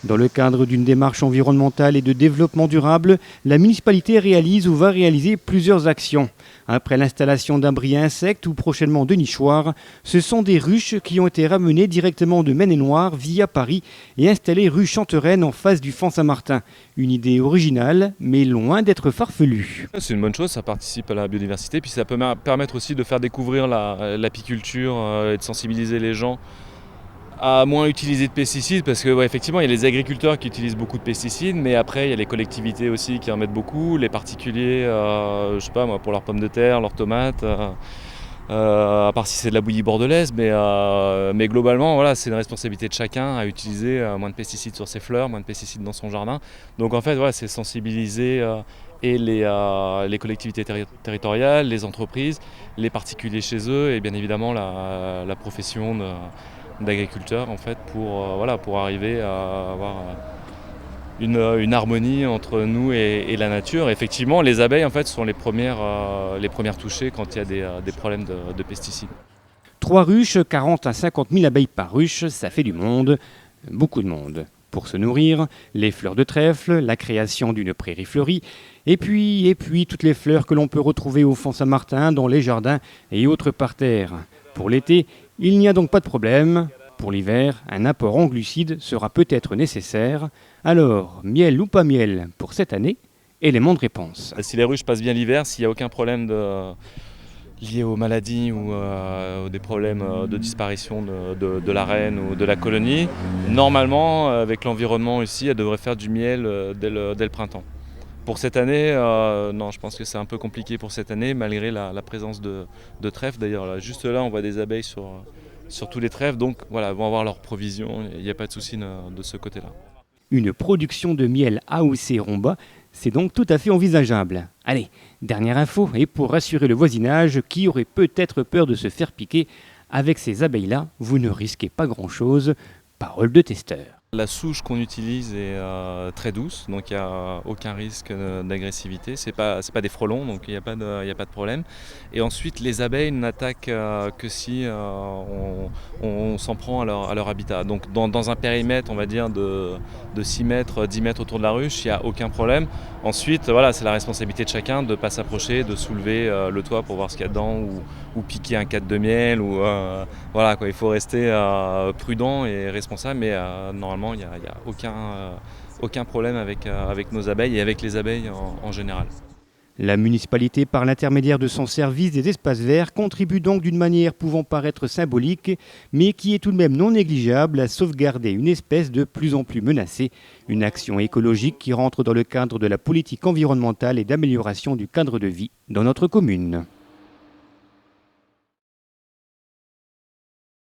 Dans le cadre d'une démarche environnementale et de développement durable, la municipalité réalise ou va réaliser plusieurs actions. Après l'installation d'abris à insectes ou prochainement de nichoirs, ce sont des ruches qui ont été ramenées directement de Maine-et-Loire via Paris et installées rue Chantereine en face du Font Saint-Martin. Une idée originale, mais loin d'être farfelue. C'est une bonne chose, ça participe à la biodiversité, puis ça peut permettre aussi de faire découvrir l'apiculture et de sensibiliser les gens à moins utiliser de pesticides, parce que effectivement il y a les agriculteurs qui utilisent beaucoup de pesticides, mais après il y a les collectivités aussi qui en mettent beaucoup, les particuliers, je sais pas moi, pour leurs pommes de terre, leurs tomates, à part si c'est de la bouillie bordelaise, mais globalement voilà, c'est une responsabilité de chacun à utiliser moins de pesticides sur ses fleurs, moins de pesticides dans son jardin. Donc en fait voilà, c'est sensibiliser et les collectivités territoriales, les entreprises, les particuliers chez eux et bien évidemment la profession d'agriculteurs en fait pour arriver à avoir une harmonie entre nous et la nature. Et effectivement, les abeilles en fait sont les premières touchées quand il y a des problèmes de pesticides. 3 ruches, 40 à 50 000 abeilles par ruche, ça fait du monde, beaucoup de monde. Pour se nourrir, les fleurs de trèfle, la création d'une prairie fleurie, et puis toutes les fleurs que l'on peut retrouver au Font Saint-Martin, dans les jardins et autres parterres. Pour l'été, il n'y a donc pas de problème. Pour l'hiver, un apport en glucides sera peut-être nécessaire. Alors, miel ou pas miel pour cette année? Élément de réponse. Si les ruches passent bien l'hiver, s'il n'y a aucun problème lié aux maladies ou des problèmes de disparition de la reine ou de la colonie, normalement, avec l'environnement ici, elle devrait faire du miel dès le printemps. Pour cette année, non, je pense que c'est un peu compliqué pour cette année, malgré la présence de trèfles. D'ailleurs, là, juste là, on voit des abeilles sur tous les trèfles, donc voilà, elles vont avoir leur provision, il n'y a pas de souci de ce côté-là. Une production de miel AOC Romba, c'est donc tout à fait envisageable. Allez, dernière info, et pour rassurer le voisinage qui aurait peut-être peur de se faire piquer, avec ces abeilles-là, vous ne risquez pas grand-chose. Parole de testeur. La souche qu'on utilise est très douce, donc il n'y a aucun risque d'agressivité. C'est pas des frelons, donc il n'y a pas de problème. Et ensuite, les abeilles n'attaquent que si on s'en prend à leur habitat. Donc dans un périmètre, on va dire, de 6 mètres, 10 mètres autour de la ruche, il n'y a aucun problème. Ensuite, voilà, c'est la responsabilité de chacun de ne pas s'approcher, de soulever le toit pour voir ce qu'il y a dedans, ou piquer un cadre de miel. Voilà, quoi, il faut rester prudent et responsable, mais normalement, il n'y a aucun problème avec nos abeilles et avec les abeilles en général. La municipalité, par l'intermédiaire de son service des espaces verts, contribue donc d'une manière pouvant paraître symbolique, mais qui est tout de même non négligeable à sauvegarder une espèce de plus en plus menacée, une action écologique qui rentre dans le cadre de la politique environnementale et d'amélioration du cadre de vie dans notre commune.